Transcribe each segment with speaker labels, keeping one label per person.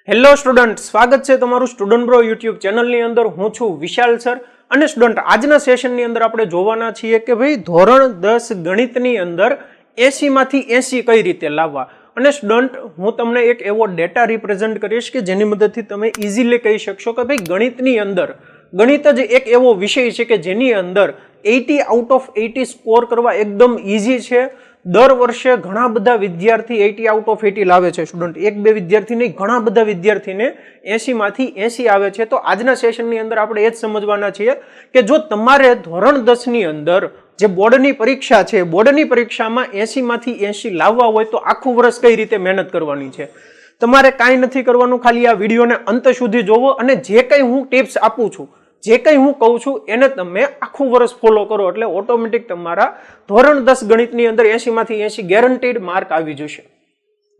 Speaker 1: Hello student, સ્વાગત છે તમારું સ્ટુડન્ટ બ્રો યુટ્યુબ ચેનલની અંદર. હું છું વિશાલ સર. અને સ્ટુડન્ટ, આજના સેશનની અંદર આપણે જોવાના છીએ કે ભાઈ ધોરણ 10 ગણિતની અંદર 80 માંથી 80 કઈ રીતે લાવવા. અને સ્ટુડન્ટ, હું તમને એક એવો ડેટા રિપ્રેઝન્ટ કરીશ કે જેની મદદથી તમે ઇઝીલી કહી શકશો કે ભાઈ ગણિતની અંદર ગણિત જ એક એવો વિષય છે કે જેની અંદર 80 આઉટ ઓફ 80 સ્કોર કરવા એકદમ ઇઝી છે. દર વર્ષે ઘણા બધા વિદ્યાર્થી 80 આઉટ ઓફ 80 લાવે છે સ્ટુડન્ટ. એક બે વિદ્યાર્થી નહીં, ઘણા બધા વિદ્યાર્થીને 80 માંથી 80 આવે છે. તો આજના સેશનની અંદર આપણે એ જ સમજવાના છીએ કે જો તમારે ધોરણ 10 ની અંદર જે બોર્ડની પરીક્ષા છે, બોર્ડની પરીક્ષામાં 80 માંથી 80 લાવવા હોય તો આખું વર્ષ કઈ રીતે મહેનત કરવાની છે. તમારે કાંઈ નથી કરવાનું, ખાલી આ વિડીયોને અંત સુધી જોવો અને જે કંઈ હું ટિપ્સ આપું છું, જે કંઈ હું કહું છું એને તમે આખું વર્ષ ફોલો કરો એટલે ઓટોમેટિક તમારા ધોરણ 10 ગણિતની અંદર 80 માંથી 80 ગેરંટીડ માર્ક આવી જશે.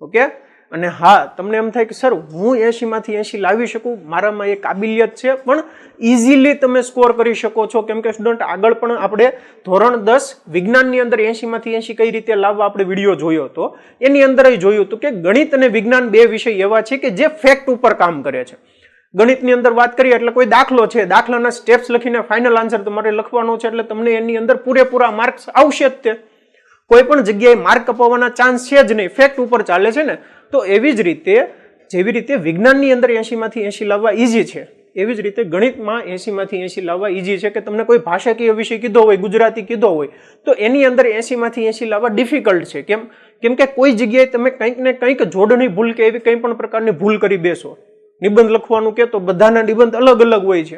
Speaker 1: ઓકે. અને હા, તમને એમ થાય કે સર હું 80 માંથી 80 લાવી શકું, મારામાં એ કાબિલિયત છે, પણ ઇઝીલી તમે સ્કોર કરી શકો છો. કેમ કે સ્ટુડન્ટ, આગળ પણ આપણે ધોરણ 10 વિજ્ઞાનની અંદર 80 માંથી 80 કઈ રીતે લાવવા આપણે વિડીયો જોયો હતો. એની અંદર જોયું હતું કે ગણિત અને વિજ્ઞાન બે વિષય એવા છે કે જે ફેક્ટ ઉપર કામ કરે છે. ગણિતની અંદર વાત કરીએ એટલે કોઈ દાખલો છે, દાખલાના સ્ટેપ્સ લખીને ફાઇનલ આન્સર તમારે લખવાનો છે એટલે તમને એની અંદર પૂરેપૂરા માર્ક્સ આવશે જ. તે કોઈ પણ જગ્યાએ માર્ક કપાવવાના ચાન્સ છે જ નહીં, ફેક્ટ ઉપર ચાલે છે ને. તો એવી જ રીતે જેવી રીતે વિજ્ઞાનની અંદર 80 માંથી 80 લાવવા ઈઝી છે, એવી જ રીતે ગણિતમાં 80 માંથી 80 લાવવા ઈઝી છે. કે તમને કોઈ ભાષાકીય વિષય કીધો હોય, ગુજરાતી કીધો હોય, તો એની અંદર 80 માંથી 80 લાવવા ડિફિકલ્ટ છે. કેમ કે કોઈ જગ્યાએ તમે કંઈક ને કંઈક જોડણી ભૂલ કે એવી કંઈ પણ પ્રકારની ભૂલ કરી બેસો. નિબંધ લખવાનું કે તો બધાના નિબંધ અલગ અલગ હોય છે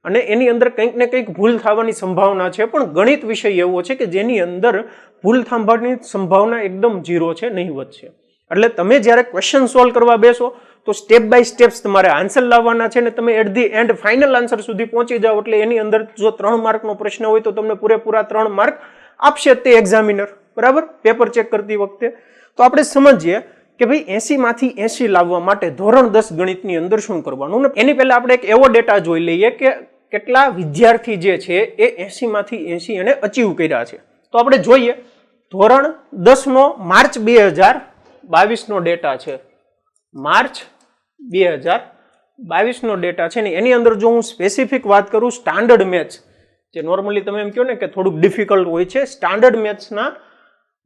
Speaker 1: અને એની અંદર કંઈક ને કંઈક ભૂલ થવાની સંભાવના છે. પણ ગણિત વિષય એવો છે કે જેની અંદર ભૂલ થવાની સંભાવના એકદમ ઝીરો છે, નહીવત છે. એટલે તમે જ્યારે ક્વેશ્ચન સોલ્વ કરવા બેસો તો સ્ટેપ બાય સ્ટેપ્સ તમારે આન્સર લાવવાના છે ને તમે at the end final answer સુધી પહોંચી જાઓ. એટલે એની અંદર જો 3 માર્કનો પ્રશ્ન હોય તો તમને પૂરેપૂરા 3 માર્ક આપશે તે એક્ઝામિનર, બરાબર, પેપર ચેક કરતી વખતે. તો આપણે સમજીએ કે ભાઈ 80 માંથી 80 લાવવા માટે ધોરણ 10 ગણિતની અંદર શું કરવાનું. એની પહેલા આપણે એક એવો ડેટા જોઈ લઈએ કે કેટલા વિદ્યાર્થી જે છે એ 80 માંથી 80 એને અચીવ કર્યા છે. તો આપણે જોઈએ ધોરણ 10 નો માર્ચ 2022 નો ડેટા છે. માર્ચ 2022 નો ડેટા છે ને એની અંદર જો હું સ્પેસિફિક વાત કરું, સ્ટાન્ડર્ડ મેથ્સ જે નોર્મલી તમે એમ કહો ને કે થોડુંક ડિફિકલ્ટ હોય છે, સ્ટાન્ડર્ડ મેથ્સના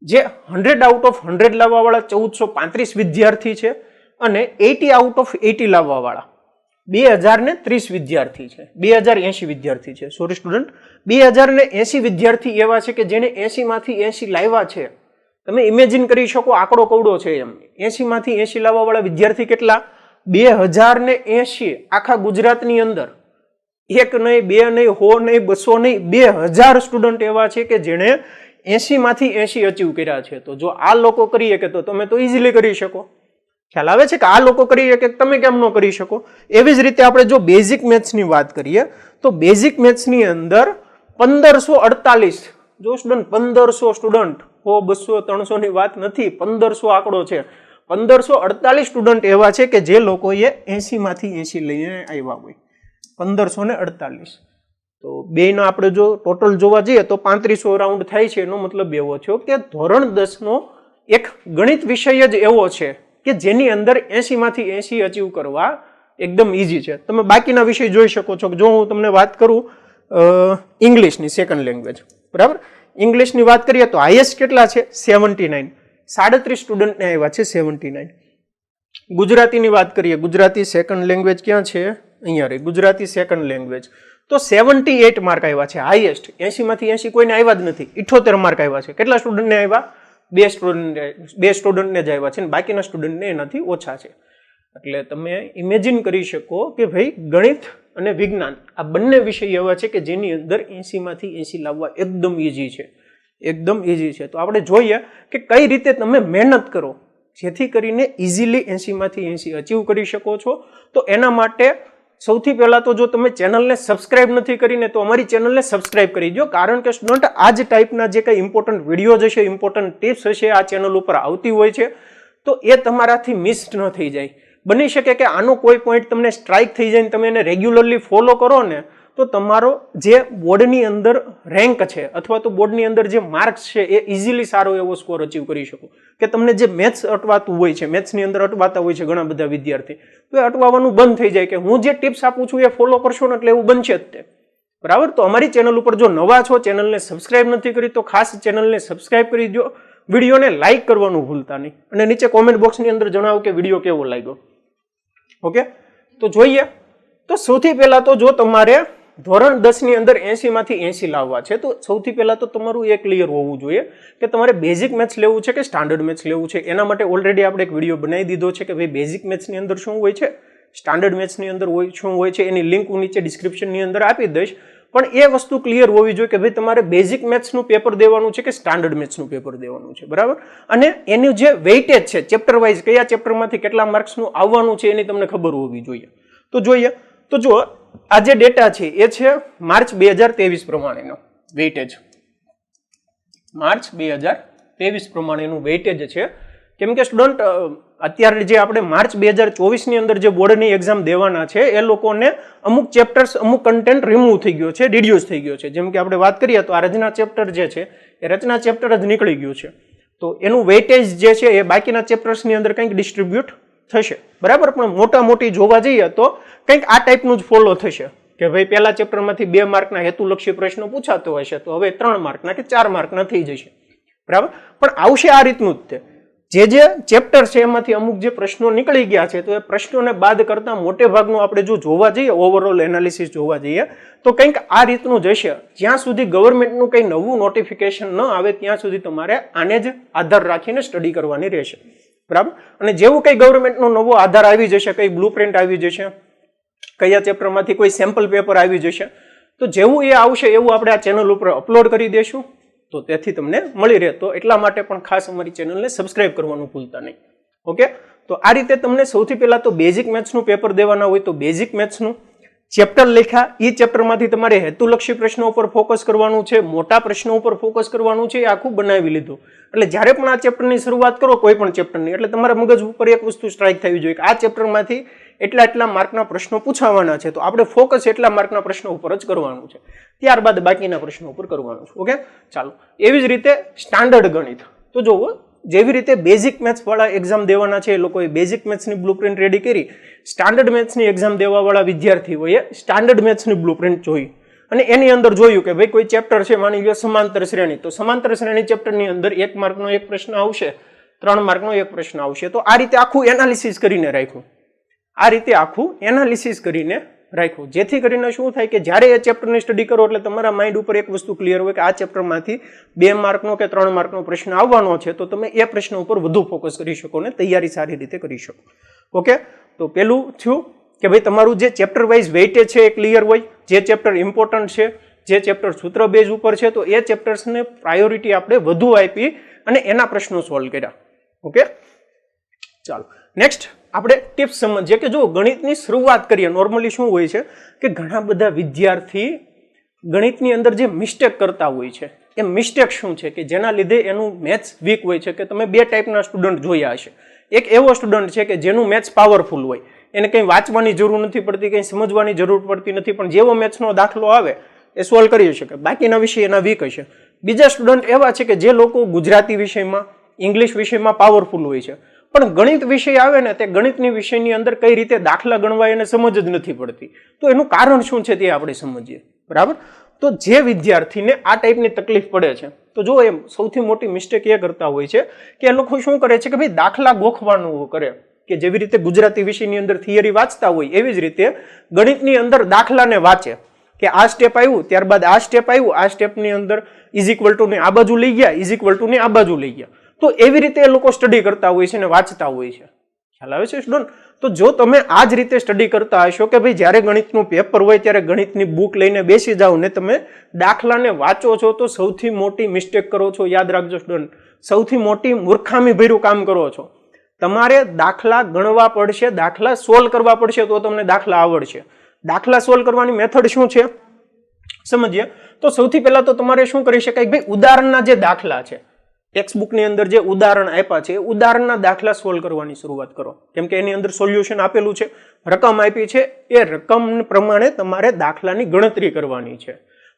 Speaker 1: જે 100 આઉટ ઓફ 100 લાવવા વાળા 1435 વિદ્યાર્થી છે અને 80 આઉટ ઓફ 80 લાવવા વાળા 2030 વિદ્યાર્થી છે, 2080 વિદ્યાર્થી છે. સોરી સ્ટુડન્ટ, 2080 વિદ્યાર્થી એવા છે કે જેને 80 માંથી 80 લાવ્યા છે. તમે ઇમેજિન કરી શકો આંકડો કવડો છે એમ. 80 માંથી 80 લાવવા વાળા વિદ્યાર્થી કેટલા? 2080. આખા ગુજરાતની અંદર એક નહીં, બે નહીં, 100 નહીં, 200 નહીં, 2000 સ્ટુડન્ટ એવા છે કે જેને 80 માંથી 80 અચીવ કર્યા છે. તો જો આ લોકો કરી શકે તો તમે તો ઇઝીલી કરી શકો. ખ્યાલ આવે છે કે આ લોકો કરી શકે, તમે કેમ ન કરી શકો? એવી જ રીતે આપણે જો બેઝિક મેથ્સની વાત કરીએ તો બેઝિક મેથ્સની અંદર 1548, જો સ્ટુડન્ટ 1500 સ્ટુડન્ટ, 100, 200, 300 ની વાત નથી, 1500 આંકડો છે. 1548 સ્ટુડન્ટ એવા છે કે જે લોકોએ 80 માંથી 80 લઈને આવ્યા હોય. 1548. તો બેના આપણે જો ટોટલ જોવા જઈએ તો 3500 રાઉન્ડ થાય છે. એનો મતલબ એવો છે કે ધોરણ 10 નો એક ગણિત વિષય જ એવો છે કે જેની અંદર 80 માંથી 80 અચીવ કરવા એકદમ ઈઝી છે. તમે બાકીના વિષય જોઈ શકો છો. જો હું તમને વાત કરું ઇંગ્લિશની સેકન્ડ લેંગ્વેજ, બરાબર, ઇંગ્લિશની વાત કરીએ તો હાઈએસ્ટ કેટલા છે? 79. 37 સ્ટુડન્ટને આવ્યા છે 79. ગુજરાતીની વાત કરીએ, ગુજરાતી સેકન્ડ લેંગ્વેજ ક્યાં છે? અહીંયા રહી, ગુજરાતી સેકન્ડ લેંગ્વેજ. તો 78 માર્ક આવ્યા છે હાઈએસ્ટ. 80 માંથી 80 કોઈને આવ્યા જ નથી. 78 માર્ક આવ્યા છે. કેટલા સ્ટુડન્ટને આવ્યા? બે સ્ટુડન્ટને જ આવ્યા છે ને બાકીના સ્ટુડન્ટને એનાથી ઓછા છે. એટલે તમે ઇમેજિન કરી શકો કે ભાઈ ગણિત અને વિજ્ઞાન આ બંને વિષય એવા છે કે જેની અંદર 80 માંથી 80 લાવવા એકદમ ઈઝી છે, એકદમ ઈઝી છે. તો આપણે જોઈએ કે કઈ રીતે તમે મહેનત કરો જેથી કરીને ઇઝીલી 80 માંથી 80 અચીવ કરી શકો છો. તો એના માટે સૌથી પહેલા તો જો તમે ચેનલને સબસ્ક્રાઇબ નથી કરીને તો અમારી ચેનલને સબસ્ક્રાઇબ કરી દો. કારણ કે સ્ટુડન્ટ, આ જ ટાઈપના જે કંઈ ઇમ્પોર્ટન્ટ વિડીયો હશે, ઇમ્પોર્ટન્ટ ટિપ્સ હશે આ ચેનલ ઉપર આવતી હોય છે તો એ તમારાથી મિસ ન થઈ જાય. બની શકે કે આનો કોઈ પોઈન્ટ તમને સ્ટ્રાઇક થઈ જાય ને તમે એને રેગ્યુલરલી ફોલો કરો ને તો તમારો જે બોર્ડની અંદર રેન્ક છે અથવા તો બોર્ડની અંદર જે માર્ક્સ છે એ ઇઝીલી સારો એવો સ્કોર અચીવ કરી શકો. કે તમને જે મેથ્સ અટવાતું હોય છે, મેથ્સની અંદર અટવાતા હોય છે ઘણા બધા વિદ્યાર્થી, તો એ અટવાવાનું બંધ થઈ જાય કે હું જે ટિપ્સ આપું છું એ ફોલો કરશો ને એટલે એવું બનશે જ તે. બરાબર. તો અમારી ચેનલ ઉપર જો નવા છો, ચેનલને સબસ્ક્રાઇબ નથી કરી તો ખાસ ચેનલને સબસ્ક્રાઇબ કરી દો, વિડીયોને લાઇક કરવાનું ભૂલતા નહીં અને નીચે કોમેન્ટ બોક્સની અંદર જણાવો કે વિડીયો કેવો લાગ્યો. ઓકે, તો જોઈએ. તો સૌથી પહેલા તો જો તમારે ધોરણ 10 ની અંદર 80 માંથી 80 લાવવા છે તો સૌથી પહેલા તો તમારું એ ક્લિયર હોવું જોઈએ કે તમારે બેઝિક મેથ્સ લેવું છે કે સ્ટાન્ડર્ડ મેથ્સ લેવું છે. એના માટે ઓલરેડી આપણે એક વિડીયો બનાવી દીધો છે કે ભાઈ બેઝિક મેથ્સની અંદર શું હોય છે, સ્ટાન્ડર્ડ મેથ્સની અંદર શું હોય છે, એની લિંક હું નીચે ડિસ્ક્રિપ્શનની અંદર આપી દઈશ. પણ એ વસ્તુ ક્લિયર હોવી જોઈએ કે ભાઈ તમારે બેઝિક મેથ્સનું પેપર દેવાનું છે કે સ્ટાન્ડર્ડ મેથ્સનું પેપર દેવાનું છે. બરાબર. અને એનું જે વેઇટેજ છે ચેપ્ટર વાઇઝ, કયા ચેપ્ટરમાંથી કેટલા માર્ક્સનું આવવાનું છે એની તમને ખબર હોવી જોઈએ. તો જોઈએ. તો જો આ જે ડેટા છે એ છે માર્ચ 2023 પ્રમાણેનો વેઇટેજ. માર્ચ 2023 પ્રમાણેનું વેઇટેજ છે. કેમ કે સ્ટુડન્ટ અત્યારે જે આપણે માર્ચ 2024 ની અંદર જે બોર્ડની એક્ઝામ દેવાના છે એ લોકોને અમુક ચેપ્ટર્સ, અમુક કન્ટેન્ટ રિમૂવ થઈ ગયો છે, રિડ્યુસ થઈ ગયો છે. જેમ કે આપણે વાત કરીએ તો આ રચના ચેપ્ટર જે છે એ રચના ચેપ્ટર જ નીકળી ગયું છે. તો એનું વેઇટેજ જે છે એ બાકીના ચેપ્ટર્સની અંદર કંઈક ડિસ્ટ્રીબ્યુટ થશે. બરાબર. પણ મોટી જોવા જઈએ તો કંઈક આ ટાઈપનું જ ફોલો થશે કે ભાઈ પહેલા ચેપ્ટરમાંથી 2 માર્કના હેતુલક્ષી પ્રશ્નો પૂછાતો હશે તો હવે 3 માર્કના કે 4 માર્કના થઈ જશે. બરાબર. પણ આવશે આ રીતનું જ તે. જે ચેપ્ટર છે એમાંથી અમુક જે પ્રશ્નો નીકળી ગયા છે તો એ પ્રશ્નોને બાદ કરતા મોટે ભાગનું આપણે જો જોવા જઈએ, ઓવરઓલ એનાલિસિસ જોવા જઈએ તો કંઈક આ રીતનું જ હશે. જ્યાં સુધી ગવર્મેન્ટનું કંઈ નવું નોટિફિકેશન ન આવે ત્યાં સુધી તમારે આને જ આધાર રાખીને સ્ટડી કરવાની રહેશે. બરાબર. અને જેવું કંઈ ગવર્મેન્ટનો નવો આધાર આવી જશે, કંઈ બ્લુપ્રિન્ટ આવી જશે, કયા ચેપ્ટરમાંથી કોઈ સેમ્પલ પેપર આવી જશે, તો જેવું એ આવશે એવું આપણે આ ચેનલ ઉપર અપલોડ કરી દઈશું. તો તેથી તમને મળી રહે. તો એટલા માટે પણ ખાસ અમારી ચેનલને સબસ્ક્રાઇબ કરવાનું ભૂલતા નહીં. ઓકે. તો આ રીતે તમને સૌથી પહેલા તો બેઝિક મેથ્સનું પેપર દેવાના હોય તો બેઝિક મેથ્સનું ચેપ્ટર લખ્યા, એ ચેપ્ટરમાંથી તમારે હેતુલક્ષી પ્રશ્નો ઉપર ફોકસ કરવાનું છે, મોટા પ્રશ્નો ઉપર ફોકસ કરવાનું છે. એ આખું બનાવી લીધું. એટલે જ્યારે પણ આ ચેપ્ટરની શરૂઆત કરો કોઈ પણ ચેપ્ટરની, એટલે તમારા મગજ ઉપર એક વસ્તુ સ્ટ્રાઇક થવી જોઈએ કે આ ચેપ્ટરમાંથી એટલા માર્કના પ્રશ્નો પૂછાવાના છે તો આપણે ફોકસ એટલા માર્કના પ્રશ્નો ઉપર જ કરવાનું છે, ત્યારબાદ બાકીના પ્રશ્નો ઉપર કરવાનું છે. ઓકે, ચાલો. એવી જ રીતે સ્ટાન્ડર્ડ ગણિત. તો જુઓ, જેવી રીતે બેઝિક મેથ્સ વાળા એક્ઝામ દેવાના છે એ લોકોએ બેઝિક મેથ્સની બ્લુપ્રિન્ટ રેડી કરી, સ્ટાન્ડર્ડ મેથ્સની એક્ઝામ દેવા વાળા વિદ્યાર્થીઓએ સ્ટાન્ડર્ડ મેથ્સની બ્લુપ્રિન્ટ જોઈ અને એની અંદર જોયું કે ભાઈ કોઈ ચેપ્ટર છે, માની લો સમાંતર શ્રેણી, તો સમાંતર શ્રેણી ચેપ્ટરની અંદર 1 માર્કનો એક પ્રશ્ન આવશે, 3 માર્કનો એક પ્રશ્ન આવશે. તો આ રીતે આખું એનાલિસિસ કરીને રાખ્યું. જેથી કરીને શું થાય કે જ્યારે એ ચેપ્ટરની સ્ટડી કરો એટલે તમારા માઇન્ડ ઉપર એક વસ્તુ ક્લિયર હોય કે આ ચેપ્ટરમાંથી 2 માર્કનો કે 3 માર્કનો પ્રશ્ન આવવાનો છે તો તમે એ પ્રશ્ન ઉપર વધુ ફોકસ કરી શકો ને તૈયારી સારી રીતે કરી શકો. ઓકે. તો પેલું થયું કે ભાઈ તમારું જે ચેપ્ટર વાઇઝ વેઇટેજ છે એ ક્લિયર હોય, જે ચેપ્ટર ઇમ્પોર્ટન્ટ છે, જે ચેપ્ટર સૂત્ર બેઝ ઉપર છે તો એ ચેપ્ટર્સને પ્રાયોરિટી આપણે વધુ આપી અને એના પ્રશ્નો સોલ્વ કર્યા. ઓકે, ચાલો નેક્સ્ટ આપણે ટિપ્સ સમજીએ કે જો ગણિતની શરૂઆત કરીએ, નોર્મલી શું હોય છે કે ઘણા બધા વિદ્યાર્થી ગણિતની અંદર જે મિસ્ટેક કરતા હોય છે એ મિસ્ટેક શું છે કે જેના લીધે એનું મેથ્સ વીક હોય છે. કે તમે 2 ટાઈપના સ્ટુડન્ટ જોયા હશે. એક એવો સ્ટુડન્ટ છે કે જેનું મેથ્સ પાવરફુલ હોય, એને કંઈ વાંચવાની જરૂર નથી પડતી, કંઈ સમજવાની જરૂર પડતી નથી, પણ જેવો મેથ્સનો દાખલો આવે એ સોલ્વ કરી શકે, બાકીના વિષય એના વીક હશે. બીજા સ્ટુડન્ટ એવા છે કે જે લોકો ગુજરાતી વિષયમાં, ઇંગ્લિશ વિષયમાં પાવરફુલ હોય છે, પણ ગણિત વિષય આવે ને તે ગણિતની વિષયની અંદર કઈ રીતે દાખલા ગણવા એને સમજ જ નથી પડતી. તો એનું કારણ શું છે તે આપણે સમજીએ. બરાબર. તો જે વિદ્યાર્થીને આ ટાઈપની તકલીફ પડે છે તો જો એમ સૌથી મોટી મિસ્ટેક એ કરતા હોય છે કે એ લોકો શું કરે છે કે ભાઈ દાખલા ગોખવાનું કરે, કે જેવી રીતે ગુજરાતી વિષયની અંદર થિયરી વાંચતા હોય એવી જ રીતે ગણિતની અંદર દાખલાને વાંચે કે આ સ્ટેપ આવ્યું, ત્યારબાદ આ સ્ટેપ આવ્યું, આ સ્ટેપની અંદર ઇઝ ઇક્વલ ટુ ને આ બાજુ લઈ ગયા, ઇઝ ઇક્વલ ટુ ને આ બાજુ લઈ ગયા. તો એવી રીતે એ લોકો સ્ટડી કરતા હોય છે અને વાંચતા હોય છે. ખ્યાલ આવે છે સ્ટુડન્ટ? તો જો તમે આ જ રીતે સ્ટડી કરતા હશો કે ભાઈ જ્યારે ગણિતનું પેપર હોય ત્યારે ગણિતની બુક લઈને બેસી જાઓ ને તમે દાખલાને વાંચો છો તો સૌથી મોટી મિસ્ટેક કરો છો. યાદ રાખજો સ્ટુડન્ટ, સૌથી મોટી મૂર્ખામી ભર્યું કામ કરો છો. તમારે દાખલા ગણવા પડશે, દાખલા સોલ્વ કરવા પડશે તો તમને દાખલા આવડશે. દાખલા સોલ્વ કરવાની મેથડ શું છે સમજીએ. તો સૌથી પહેલા તો તમારે શું કરી શકાય ભાઈ, ઉદાહરણના જે દાખલા છે ટેક્સ્ટબુકની અંદર જે ઉદાહરણ આપ્યા છે એ ઉદાહરણના દાખલા સોલ્વ કરવાની શરૂઆત કરો, કેમ કે એની અંદર સોલ્યુશન આપેલું છે, રકમ આપી છે, એ રકમ પ્રમાણે તમારે દાખલાની ગણતરી કરવાની છે.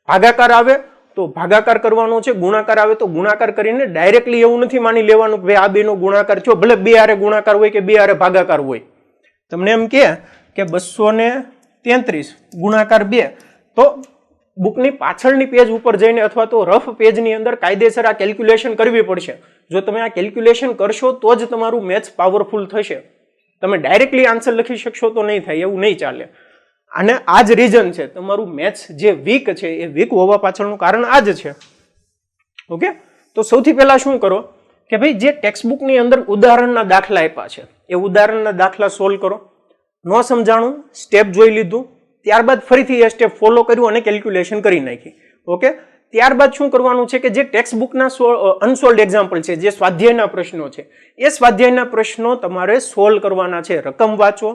Speaker 1: ભાગાકાર આવે તો ભાગાકાર કરવાનો છે, ગુણાકાર આવે તો ગુણાકાર કરીને ડાયરેક્ટલી એવું નથી માની લેવાનું કે ભાઈ આ બેનો ગુણાકાર થયો, ભલે બે હારે ગુણાકાર હોય કે બે હારે ભાગાકાર હોય. તમને એમ કે 233 ગુણાકાર 2, તો બુકની પાછળની પેજ ઉપર જઈને અથવા તો રફ પેજની અંદર કાયદેસર આ કેલ્ક્યુલેશન કરવી પડશે. જો તમે આ કેલ્ક્યુલેશન કરશો તો જ તમારું મેથ્સ પાવરફુલ થશે. તમે ડાયરેક્ટલી આન્સર લખી શકશો તો નહીં થાય, એવું નહીં ચાલે. અને આ જ રીઝન છે તમારું મેથ્સ જે વીક છે એ વીક હોવા પાછળનું કારણ આ જ છે. ઓકે, તો સૌથી પહેલા શું કરો કે ભાઈ જે ટેક્સ્ટબુકની અંદર ઉદાહરણના દાખલા આપ્યા છે એ ઉદાહરણના દાખલા સોલ્વ કરો. ન સમજાણું સ્ટેપ જોઈ લીધું, ત્યારબાદ ફરીથી એ સ્ટેપ ફોલો કર્યું અને કેલ્ક્યુલેશન કરી નાખી. ઓકે, ત્યારબાદ શું કરવાનું છે કે જે ટેક્સ્ટબુકના અનસોલ્ડ એક્ઝામ્પલ છે, જે સ્વાધ્યાયના પ્રશ્નો છે, એ સ્વાધ્યાયના પ્રશ્નો તમારે સોલ્વ કરવાના છે. રકમ વાંચો,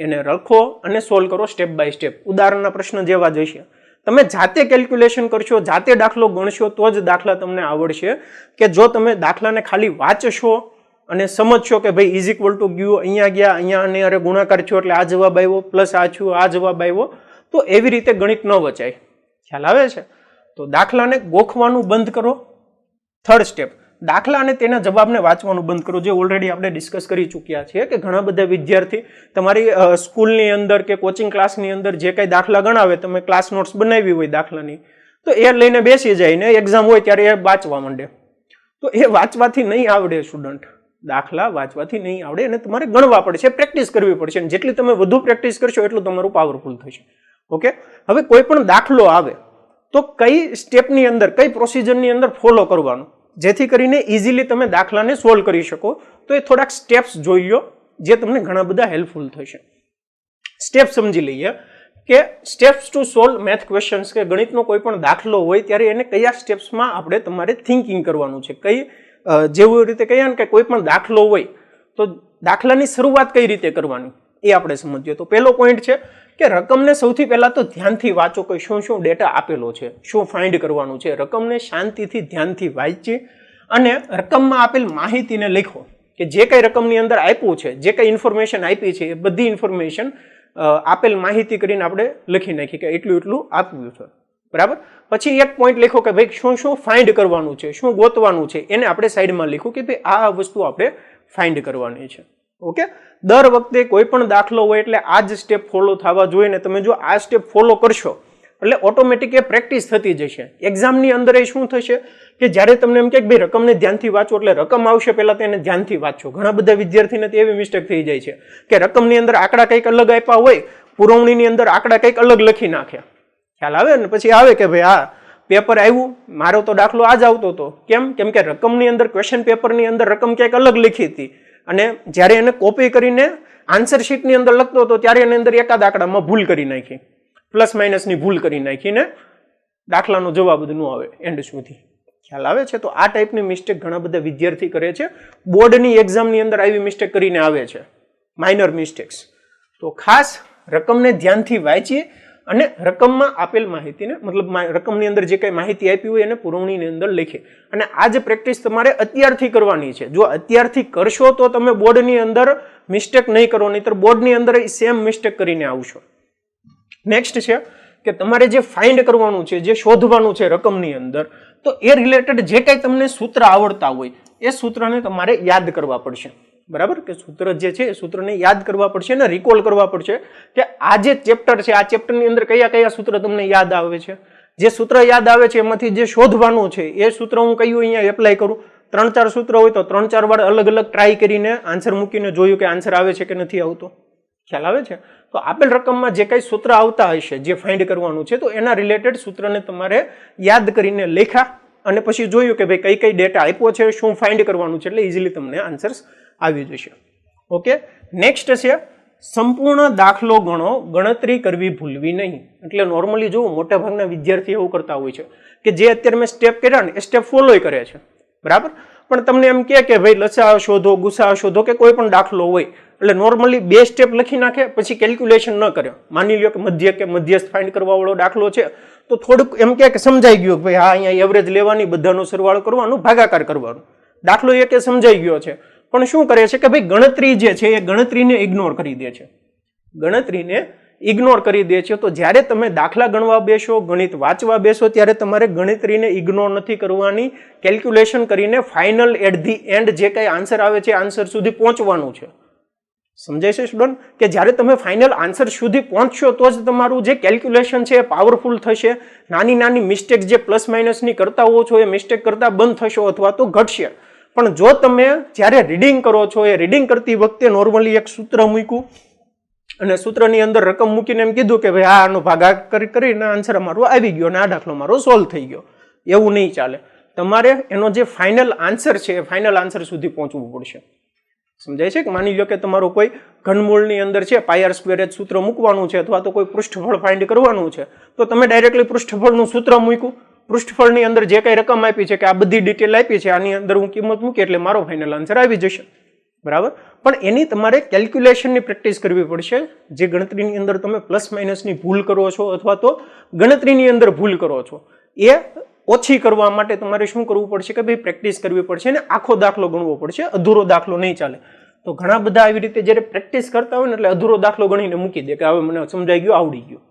Speaker 1: એને લખો અને સોલ્વ કરો સ્ટેપ બાય સ્ટેપ. ઉદાહરણના પ્રશ્ન જેવા જ હશે. તમે જાતે કેલ્ક્યુલેશન કરશો, જાતે દાખલો ગણશો તો જ દાખલા તમને આવડશે. કે જો તમે દાખલાને ખાલી વાંચશો અને સમજશો કે ભાઈ ઇઝ ઇક્વલ ટુ ગયું, અહીંયા ગયા, અહીંયા અને અરે ગુણાકાર થયો એટલે આ જવાબ આવ્યો, પ્લસ આ થયું, આ જવાબ આવ્યો, તો એવી રીતે ગણિત ન વચાય. ખ્યાલ આવે છે? તો દાખલાને ગોખવાનું બંધ કરો. થર્ડ સ્ટેપ, દાખલા અને તેના જવાબને વાંચવાનું બંધ કરો. જે ઓલરેડી આપણે ડિસ્કસ કરી ચૂક્યા છીએ કે ઘણા બધા વિદ્યાર્થી તમારી સ્કૂલની અંદર કે કોચિંગ ક્લાસની અંદર જે કંઈ દાખલા ગણાવે, તમે ક્લાસ નોટ્સ બનાવી હોય દાખલાની, તો એ લઈને બેસી જાય ને એક્ઝામ હોય ત્યારે એ વાંચવા માંડે. તો એ વાંચવાથી નહીં આવડે સ્ટુડન્ટ, દાખલા વાંચવાથી નહીં આવડે અને તમારે ગણવા પડશે, પ્રેક્ટિસ કરવી પડશે. અને જેટલી તમે વધુ પ્રેક્ટિસ કરશો એટલું તમારું પાવરફુલ થશે. ઓકે, હવે કોઈ પણ દાખલો આવે તો કઈ સ્ટેપની અંદર, કઈ પ્રોસિજરની અંદર ફોલો કરવાનું, જેથી કરીને ઇઝીલી તમે દાખલાને સોલ્વ કરી શકો. તો એ થોડાક સ્ટેપ્સ જોઈ લો જે તમને ઘણા બધા હેલ્પફુલ થશે. સ્ટેપ સમજી લઈએ કે steps to solve math questions, કે ગણિતનો કોઈ પણ દાખલો હોય ત્યારે એને કયા સ્ટેપ્સમાં આપણે તમારે થિંકિંગ કરવાનું છે. જેવી રીતે કહીએ ને કે કોઈ પણ દાખલો હોય તો દાખલાની શરૂઆત કઈ રીતે કરવાની એ આપણે સમજીએ. તો પહેલો પોઈન્ટ છે કે રકમને સૌથી પહેલા તો ધ્યાનથી વાંચો કે શું શું ડેટા આપેલો છે, શું ફાઇન્ડ કરવાનું છે. રકમને શાંતિથી ધ્યાનથી વાંચી અને રકમમાં આપેલ માહિતીને લખો કે જે કઈ રકમની અંદર આપ્યું છે, જે કઈ ઇન્ફોર્મેશન આપી છે એ બધી ઇન્ફોર્મેશન આપેલ માહિતી કરીને આપણે લખી નાખી કે એટલું એટલું આપ્યું છે. બરાબર. પછી એક પોઈન્ટ લખો કે ભાઈ શું શું ફાઇન્ડ કરવાનું છે, શું ગોતવાનું છે, એને આપણે સાઈડમાં લખો કે ભાઈ આ વસ્તુ આપણે ફાઇન્ડ કરવાની છે. ઓકે, દર વખતે કોઈ પણ દાખલો હોય એટલે આ જ સ્ટેપ ફોલો થવા જોઈએ ને તમે જો આ સ્ટેપ ફોલો કરશો એટલે ઓટોમેટિક એ પ્રેક્ટિસ થતી જશે. એક્ઝામની અંદર એ શું થશે કે જ્યારે તમને એમ કે ભાઈ રકમને ધ્યાનથી વાંચો એટલે રકમ આવશે પહેલા તેને ધ્યાનથી વાંચો. ઘણા બધા વિદ્યાર્થીને એવી મિસ્ટેક થઈ જાય છે કે રકમની અંદર આંકડા કંઈક અલગ આપ્યા હોય, પુરવણીની અંદર આંકડા કંઈક અલગ લખી નાખે. ખ્યાલ આવે ને? પછી આવે કે ભાઈ આ પેપર આવ્યું, મારો તો દાખલો આ જ આવતો હતો. કેમ? કેમ કે રકમની અંદર ક્વેશ્ચન પેપરની અંદર રકમ ક્યાંક અલગ લખી હતી અને જ્યારે એને કોપી કરીને આન્સર શીટની અંદર લખતો હતો ત્યારે એની અંદર એકાદ આંકડામાં ભૂલ કરી નાખી, પ્લસ માઇનસની ભૂલ કરી નાખીને દાખલાનો જવાબ ન આવે એન્ડ સુધી. ખ્યાલ આવે છે? તો આ ટાઈપની મિસ્ટેક ઘણા બધા વિદ્યાર્થી કરે છે. બોર્ડની એક્ઝામની અંદર આવી મિસ્ટેક કરીને આવે છે, માઇનર મિસ્ટેક્સ. તો ખાસ રકમને ધ્યાનથી વાંચીએ અને રકમમાં આપેલ માહિતીને, મતલબ રકમની અંદર જે કંઈ માહિતી આપી હોય એને પુરવણીની અંદર લખી. અને આ જે પ્રેક્ટિસ તમારે અત્યારથી કરવાની છે. જો અત્યારથી કરશો તો તમે બોર્ડની અંદર મિસ્ટેક નહીં કરો, નહીંતર બોર્ડની અંદર સેમ મિસ્ટેક કરીને આવશો. નેક્સ્ટ છે કે તમારે જે ફાઇન્ડ કરવાનું છે, જે શોધવાનું છે રકમની અંદર, તો એ રિલેટેડ જે કંઈ તમને સૂત્ર આવડતા હોય એ સૂત્રને તમારે યાદ કરવા પડશે. બરાબર? કે સૂત્ર જે છે એ સૂત્રને યાદ કરવા પડશે અને રિકોલ કરવા પડશે કે આ જે ચેપ્ટર છે, આ ચેપ્ટરની અંદર કયા કયા સૂત્ર તમને યાદ આવે છે. જે સૂત્ર યાદ આવે છે એમાંથી જે શોધવાનું છે એ સૂત્ર હું કયું અહીંયા એપ્લાય કરું. 3-4 સૂત્ર હોય તો 3-4 વાર અલગ અલગ ટ્રાય કરીને આન્સર મૂકીને જોયું કે આન્સર આવે છે કે નથી આવતો. ખ્યાલ આવે છે? તો આપેલ રકમમાં જે કંઈ સૂત્ર આવતા હશે, જે ફાઇન્ડ કરવાનું છે, તો એના રિલેટેડ સૂત્રને તમારે યાદ કરીને લખ્યા અને પછી જોયું કે ભાઈ કઈ કઈ ડેટા આપ્યો છે, શું ફાઇન્ડ કરવાનું છે, એટલે ઇઝીલી તમને આન્સર્સ આવી જશે. ઓકે, નેક્સ્ટ છે સંપૂર્ણ દાખલો ગણો, ગણતરી કરવી ભૂલવી નહીં. એટલે નોર્મલી જો મોટા ભાગના વિદ્યાર્થી એવું કરતા હોય છે કે જે અત્યારે મેં સ્ટેપ કર્યા ને એ સ્ટેપ ફોલો કરે છે. બરાબર? પણ તમને એમ કે ભાઈ લસા શોધો, ગુસા શોધો કે કોઈ પણ દાખલો હોય એટલે નોર્મલી 2 સ્ટેપ લખી નાખે, પછી કેલ્ક્યુલેશન ન કરે. માની લ્યો કે મધ્યસ્થ ફાઇન્ડ કરવા વાળો દાખલો છે તો થોડુંક એમ કે સમજાઈ ગયું કે ભાઈ હા અહીંયા એવરેજ લેવાની, બધાનો સરવાળો કરવાનું, ભાગાકાર કરવાનું. દાખલો એક એ સમજાઈ ગયો છે, પણ શું કરે છે કે ભાઈ ગણતરી જે છે એ ગણતરીને ઇગ્નોર કરી દે છે, ગણતરીને ઇગ્નોર કરી દે છે. તો જ્યારે તમે દાખલા ગણવા બેસો, ગણિત વાંચવા બેસો, ત્યારે તમારે ગણતરીને ઇગ્નોર નથી કરવાની. કેલ્ક્યુલેશન કરીને ફાઇનલ એટ ધી એન્ડ જે કંઈ આન્સર આવે છે આન્સર સુધી પહોંચવાનું છે. સમજાય છે સ્ટુડન્ટ? કે જ્યારે તમે ફાઇનલ આન્સર સુધી પહોંચશો તો જ તમારું જે કેલ્ક્યુલેશન છે એ પાવરફુલ થશે. નાની નાની મિસ્ટેક જે પ્લસ માઇનસની કરતા હો છો એ મિસ્ટેક કરતા બંધ થશો અથવા તો ઘટશે. પણ જો તમે જ્યારે રીડિંગ કરો છો એ રીડિંગ કરતી વખતે નોર્મલી એક સૂત્ર મૂક્યું અને સૂત્રની અંદર રકમ મૂકીને એમ કીધું કે ભાઈ આનો ભાગાકાર કરીને આન્સર અમારો આવી ગયો અને આ દાખલો મારો સોલ્વ થઈ ગયો, એવું નહીં ચાલે. તમારે એનો જે ફાઇનલ આન્સર છે એ ફાઇનલ આન્સર સુધી પહોંચવું પડશે. સમજાય છે કે માની લો કે તમારું કોઈ ઘનમૂળની અંદર છે પાયર સ્ક્વેર જ સૂત્ર મૂકવાનું છે અથવા તો કોઈ પૃષ્ઠફળ ફાઇન્ડ કરવાનું છે, તો તમે ડાયરેક્ટલી પૃષ્ઠફળનું સૂત્ર મૂક્યું, પૃષ્ઠફળની અંદર જે કઈ રકમ આપી છે કે આ બધી ડિટેલ આપી છે આની અંદર હું કિંમત મૂકી એટલે મારો ફાઇનલ આન્સર આવી જશે, બરાબર. પણ એની તમારે કેલ્ક્યુલેશનની પ્રેક્ટિસ કરવી પડશે. જે ગણતરીની અંદર તમે પ્લસ માઇનસની ભૂલ કરો છો અથવા તો ગણતરીની અંદર ભૂલ કરો છો એ ઓછી કરવા માટે તમારે શું કરવું પડશે કે ભાઈ પ્રેક્ટિસ કરવી પડશે અને આખો દાખલો ગણવો પડશે, અધૂરો દાખલો નહીં ચાલે. તો ઘણા બધા આવી રીતે જ્યારે પ્રેક્ટિસ કરતા હોય ને એટલે અધૂરો દાખલો ગણીને મૂકી દે કે હવે મને સમજાઈ ગયો, આવડી ગયો.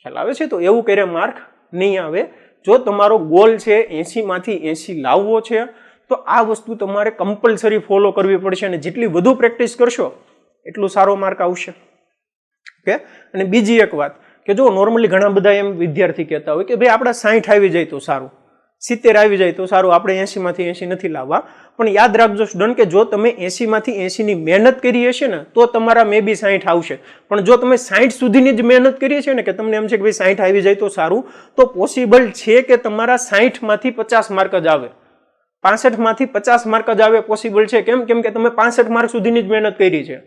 Speaker 1: ખ્યાલ આવે છે? તો એવું કરે માર્ક નહીં આવે. જો તમારો ગોલ છે 80 માંથી 80 લાવવો છે તો આ વસ્તુ તમારે કમ્પલસરી ફોલો કરવી પડશે અને જેટલી વધુ પ્રેક્ટિસ કરશો એટલું સારો માર્ક આવશે. ઓકે. અને બીજી એક વાત કે જો નોર્મલી ઘણા બધા એમ વિદ્યાર્થી કહેતા હોય કે ભાઈ આપણે 60 આવી જાય તો સારું, 70 આવી જાય તો સારું, આપણે 80 માંથી 80 નથી લાવવા. પણ યાદ રાખજો સ્ટુડન્ટ કે જો તમે 80 માંથી 80 ની મહેનત કરી હશે ને તો તમારા મે બી 60 આવશે. પણ જો તમે 60 સુધીની જ મહેનત કરી છે ને કે તમને એમ છે કે ભાઈ 60 આવી જાય તો સારું, તો પોસિબલ છે કે તમારા 60 માંથી 50 માર્ક જ આવે, 65 માંથી 50 માર્ક જ આવે પોસિબલ છે. કેમ? કેમ કે તમે 65 માર્ક સુધીની જ મહેનત કરી છે.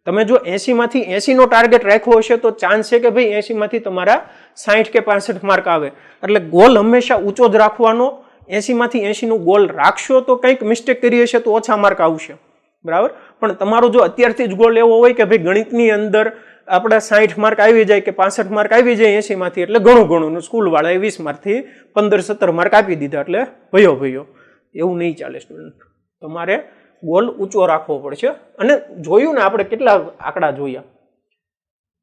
Speaker 1: તમે જો 80 માંથી 80 નો ટાર્ગેટ રાખ્યો હશે તો ચાન્સ છે કે ભાઈ 80 માંથી તમારા 60 કે 65 માર્ક આવે. એટલે ગોલ હંમેશા ઊંચો જ રાખવાનો. 80 માંથી 80 નું ગોલ રાખશો તો કંઈક મિસ્ટેક કરી હશે તો ઓછા માર્ક આવશે, બરાબર. પણ તમારો જો અત્યારથી જ ગોલ એવો હોય કે ભાઈ ગણિતની અંદર આપણા 60 માર્ક આવી જાય કે 65 માર્ક આવી જાય 80 માંથી એટલે ઘણું ઘણું, સ્કૂલ વાળાએ 20 માર્કથી 15-17 માર્ક આપી દીધા એટલે ભયો, એવું નહીં ચાલે સ્ટુડન્ટ. તમારે ગોલ ઊંચો રાખવો પડશે. અને જોયું ને આપણે કેટલા આંકડા જોયા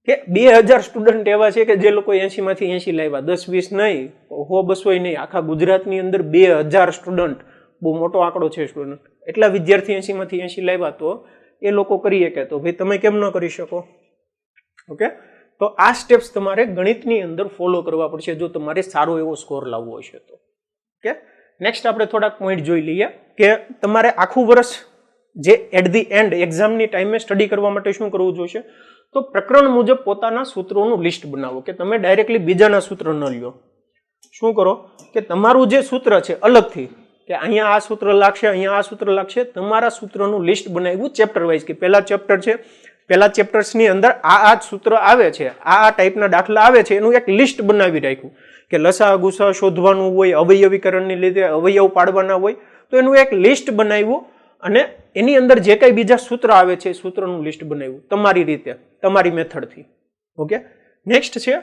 Speaker 1: કે 2000 સ્ટુડન્ટ એવા છે કે જે લોકો 80 માંથી 80 લાવ્યા, 10-20 નહીં, 100-200 નહીં, આખા ગુજરાતની અંદર 2000 સ્ટુડન્ટ, બહુ મોટો આંકડો છે સ્ટુડન્ટ. એટલા વિદ્યાર્થી 80 માંથી 80 લાવ્યા તો એ લોકો કરી શકે, તો ભાઈ તમે કેમ ન કરી શકો? ઓકે. તો આ સ્ટેપ્સ તમારે ગણિતની અંદર ફોલો કરવા પડશે જો તમારે સારો એવો સ્કોર લાવવો હશે તો. ઓકે. નેક્સ્ટ આપણે થોડાક પોઈન્ટ જોઈ લઈએ કે તમારે આખું વર્ષ જે એટ ધી એન્ડ એક્ઝામની ટાઈમે સ્ટડી કરવા માટે શું કરવું જોઈશે? તો પ્રકરણ મુજબ પોતાના સૂત્રોનું લિસ્ટ બનાવો કે તમે ડાયરેક્ટલી બીજાના સૂત્ર ન લ્યો. શું કરો કે તમારું જે સૂત્ર છે અલગથી કે અહીંયા આ સૂત્ર લાગશે, અહીંયા આ સૂત્ર લાગશે, તમારા સૂત્રનું લિસ્ટ બનાવ્યું ચેપ્ટર વાઇઝ કે પહેલા ચેપ્ટર છે, પહેલા ચેપ્ટર્સની અંદર આ સૂત્ર આવે છે, આ ટાઈપના દાખલા આવે છે, એનું એક લિસ્ટ બનાવી રાખ્યું કે લસા ગુસા શોધવાનું હોય, અવયવીકરણની લીધે અવયવ પાડવાના હોય, તો એનું એક લિસ્ટ બનાવ્યું અને એની અંદર જે કઈ બીજા સૂત્ર આવે છે સૂત્રનું લિસ્ટ બનાવ્યું તમારી રીતે, તમારી મેથડથી. ઓકે. નેક્સ્ટ છે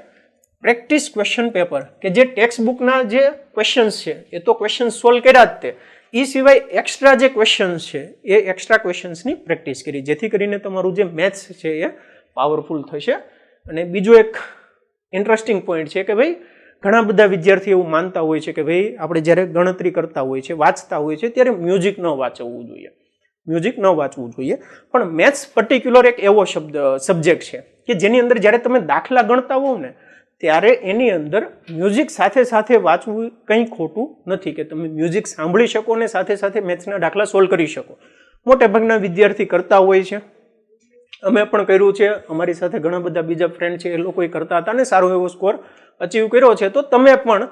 Speaker 1: પ્રેક્ટિસ ક્વેશ્ચન પેપર કે જે ટેક્સ્ટ બુકના જે ક્વેશ્ચન્સ છે એ તો ક્વેશ્ચન સોલ્વ કર્યા જ તે, એ સિવાય એક્સ્ટ્રા જે ક્વેશ્ચન્સ છે એ એક્સ્ટ્રા ક્વેશ્ચન્સની પ્રેક્ટિસ કરી જેથી કરીને તમારું જે મેથ્સ છે એ પાવરફુલ થશે. અને બીજો એક ઇન્ટરેસ્ટિંગ પોઈન્ટ છે કે ભાઈ ઘણા બધા વિદ્યાર્થીઓ એવું માનતા હોય છે કે ભાઈ આપણે જ્યારે ગણતરી કરતા હોય છે, વાંચતા હોય છે ત્યારે મ્યુઝિક ન વાંચવું જોઈએ, મ્યુઝિક ન વાંચવું જોઈએ. પણ મેથ્સ પર્ટિક્યુલર એક એવો સબ્જેક્ટ છે કે જેની અંદર જ્યારે તમે દાખલા ગણતા હોવ ને ત્યારે એની અંદર મ્યુઝિક સાથે સાથે વાંચવું કંઈ ખોટું નથી કે તમે મ્યુઝિક સાંભળી શકો ને સાથે સાથે મેથ્સના દાખલા સોલ્વ કરી શકો. મોટે ભાગના વિદ્યાર્થી કરતા હોય છે, અમે પણ કર્યું છે, અમારી સાથે ઘણા બધા બીજા ફ્રેન્ડ છે એ લોકોએ કરતા હતા ને સારો એવો સ્કોર અચીવ કર્યો છે. તો તમે પણ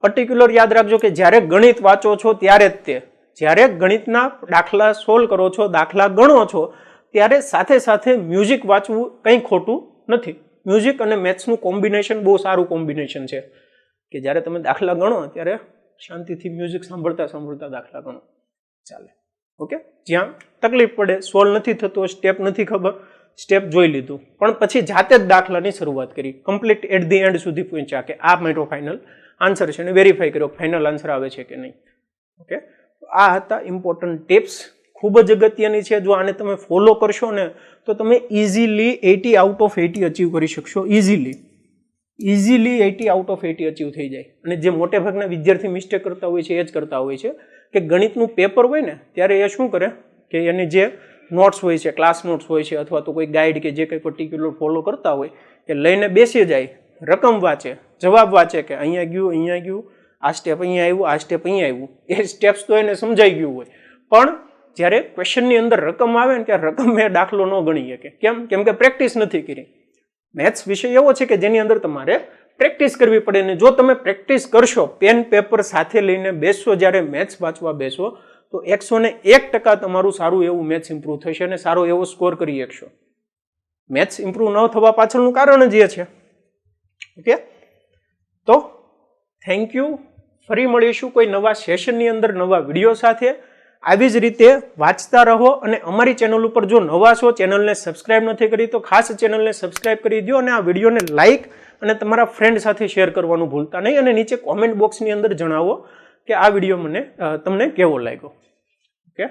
Speaker 1: પર્ટિક્યુલર યાદ રાખજો કે જ્યારે ગણિત વાંચો છો ત્યારે જ તે, જ્યારે ગણિતના દાખલા સોલ્વ કરો છો, દાખલા ગણો છો ત્યારે સાથે સાથે મ્યુઝિક વાંચવું કંઈ ખોટું નથી. મ્યુઝિક અને મેથ્સનું કોમ્બિનેશન બહુ સારું કોમ્બિનેશન છે કે જ્યારે તમે દાખલા ગણો ત્યારે શાંતિથી મ્યુઝિક સાંભળતા સાંભળતા દાખલા ગણો ચાલે. ઓકે. જ્યાં તકલીફ પડે, સોલ્વ નથી થતો, સ્ટેપ નથી ખબર, સ્ટેપ જોઈ લીધું પણ પછી જાતે જ દાખલાની શરૂઆત કરી, કમ્પ્લીટ એટ ધી એન્ડ સુધી પહોંચ્યા કે આ મારો ફાઇનલ આન્સર છે અને વેરીફાઈ કર્યો ફાઇનલ આન્સર આવે છે કે નહીં. ઓકે. આ હતા ઇમ્પોર્ટન્ટ ટિપ્સ, ખૂબ જ અગત્યની છે. જો આને તમે ફોલો કરશો ને તો તમે ઇઝીલી 80 આઉટ ઓફ 80 અચીવ કરી શકશો. ઇઝીલી 80 આઉટ ઓફ 80 અચીવ થઈ જાય. અને જે મોટે ભાગના વિદ્યાર્થી મિસ્ટેક કરતા હોય છે એ જ કરતા હોય છે કે ગણિતનું પેપર હોય ને ત્યારે એ શું કરે કે એની જે નોટ્સ હોય છે, ક્લાસ નોટ્સ હોય છે, અથવા તો કોઈ ગાઈડ કે જે કંઈ પર્ટિક્યુલર ફોલો કરતા હોય એ લઈને બેસી જાય, રકમ વાંચે, જવાબ વાંચે કે અહીંયા ગયું, આ સ્ટેપ અહીંયા આવ્યું, આ સ્ટેપ અહીંયા આવ્યું. એ સ્ટેપ્સ તો એને સમજાઈ ગયું હોય, પણ જ્યારે ક્વેશ્ચનની અંદર રકમ આવે ને ત્યારે રકમ એ દાખલો ન ગણી શકે. કેમ કે પ્રેક્ટિસ નથી કરી. મેથ્સ વિષય એવો છે કે જેની અંદર તમારે પ્રેક્ટિસ કરવી પડે. ને જો તમે પ્રેક્ટિસ કરશો, પેન પેપર સાથે લઈને બેસશો, જ્યારે મેથ્સ વાંચવા બેસો તો 101% તમારું સારું એવું મેથ્સ ઇમ્પ્રૂવ થશે અને સારો એવો સ્કોર કરી શકશો. મેથ્સ ઇમ્પ્રૂવ ન થવા પાછળનું કારણ જ એ છે. ઓકે, તો થેન્ક યુ. ફરી મળીશું કોઈ નવા સેશનની અંદર નવા વિડીયો સાથે. આવી જ રીતે વાંચતા રહો અને અમારી ચેનલ ઉપર જો નવા છો, ચેનલને સબસ્ક્રાઇબ નથી કરી તો ખાસ ચેનલને સબસ્ક્રાઇબ કરી દો અને આ વિડીયોને લાઇક અને તમારા ફ્રેન્ડ સાથે શેર કરવાનું ભૂલતા નહીં. અને નીચે કોમેન્ટ બોક્સની અંદર જણાવો કે આ વિડીયો તમને કેવો લાગ્યો. ઓકે.